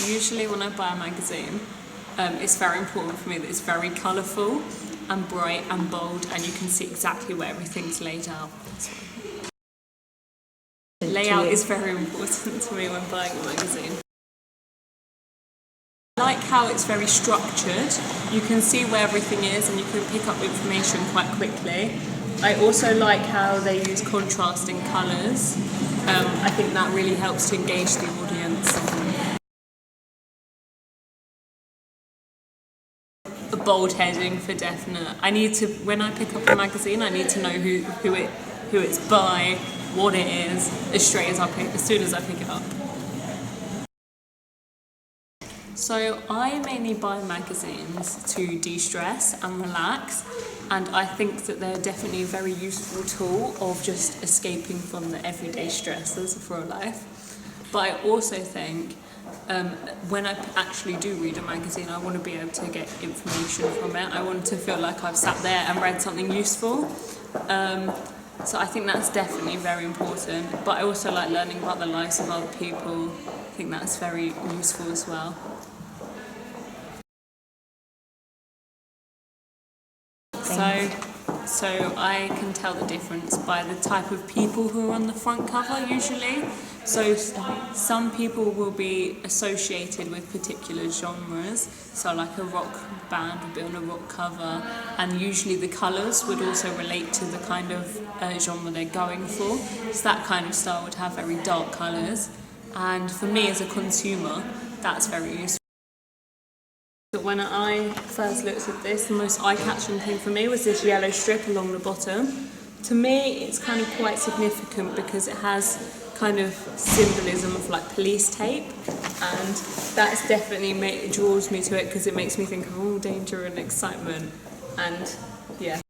Usually when I buy a magazine, it's very important for me that it's very colourful and bright and bold, and you can see exactly where everything's laid out. Layout is very important to me when buying a magazine. I like how it's very structured. You can see where everything is and you can pick up information quite quickly. I also like how they use contrasting colours. I think that really helps to engage the audience. A bold heading for definite. When I pick up a magazine, I need to know who it's by, what it is, as soon as I pick it up. So I mainly buy magazines to de-stress and relax, and I think that they're definitely a very useful tool of just escaping from the everyday stresses of real life. But I also think when I actually do read a magazine, I want to be able to get information from it. I want to feel like I've sat there and read something useful. So I think that's definitely very important. But I also like learning about the lives of other people. I think that's very useful as well. So I can tell the difference by the type of people who are on the front cover usually. So some people will be associated with particular genres. So like a rock band would be on a rock cover, and usually the colours would also relate to the kind of genre they're going for. So that kind of style would have very dark colours. And for me as a consumer, that's very useful. But when I first looked at this, the most eye-catching thing for me was this yellow strip along the bottom. To me, it's kind of quite significant because it has kind of symbolism of like police tape, and that's definitely draws me to it because it makes me think of all danger and excitement, and yeah.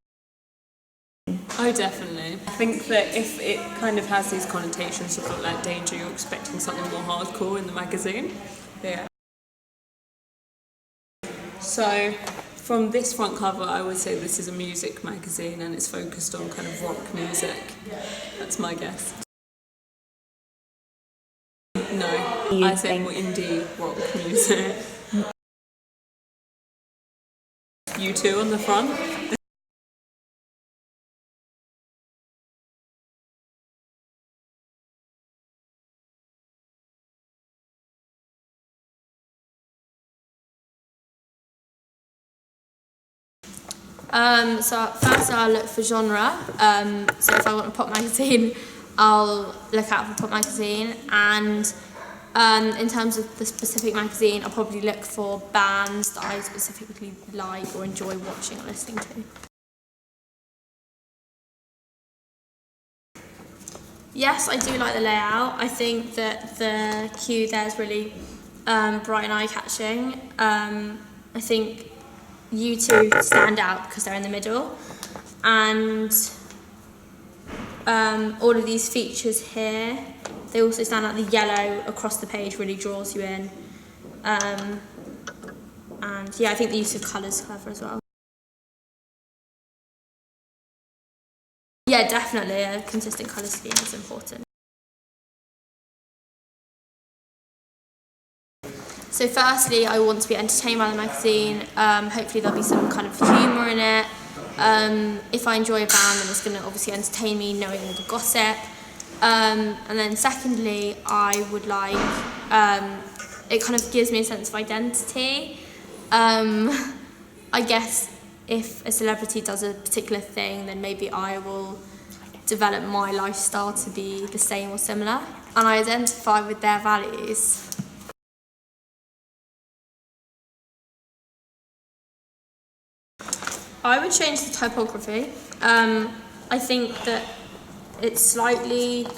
Oh, definitely. I think that if it kind of has these connotations of like danger, you're expecting something more hardcore in the magazine. Yeah. So from this front cover, I would say this is a music magazine and it's focused on kind of rock music. That's my guess. No, I say more indie rock music. U2 on the front. So first I'll look for genre. So if I want a pop magazine, I'll look out for pop magazine, and in terms of the specific magazine, I'll probably look for bands that I specifically like or enjoy watching or listening to. Yes, I do like the layout. I think that the queue there is really bright and eye-catching. I think U2 stand out because they're in the middle, and all of these features here, they also stand out. The yellow across the page really draws you in, and yeah, I think the use of colours is clever as well. Yeah, definitely a consistent colour scheme is important. So firstly, I want to be entertained by the magazine. Hopefully there'll be some kind of humour in it. If I enjoy a band, then it's going to obviously entertain me knowing all the gossip. And then secondly, I would like, it kind of gives me a sense of identity. I guess if a celebrity does a particular thing, then maybe I will develop my lifestyle to be the same or similar. And I identify with their values. I would change the typography. I think that it's slightly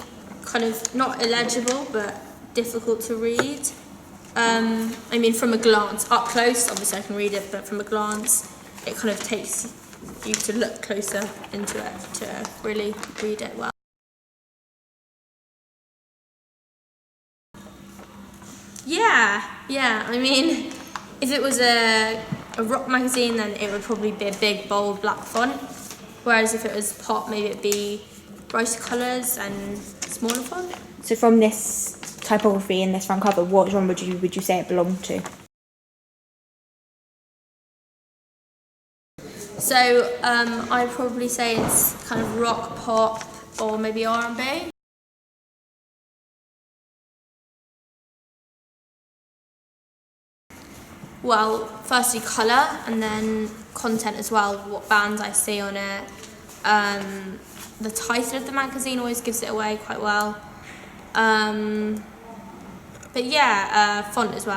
kind of not illegible, but difficult to read. I mean, from a glance, up close, obviously I can read it, but from a glance, it kind of takes you to look closer into it to really read it well. Yeah. I mean, if it was a rock magazine, then it would probably be a big, bold black font. Whereas if it was pop, maybe it'd be brighter colours and smaller font. So from this typography in this front cover, what genre would you say it belonged to? So I'd probably say it's kind of rock, pop, or maybe R&B. Well, firstly colour, and then content as well, what bands I see on it. The title of the magazine always gives it away quite well. But yeah, font as well.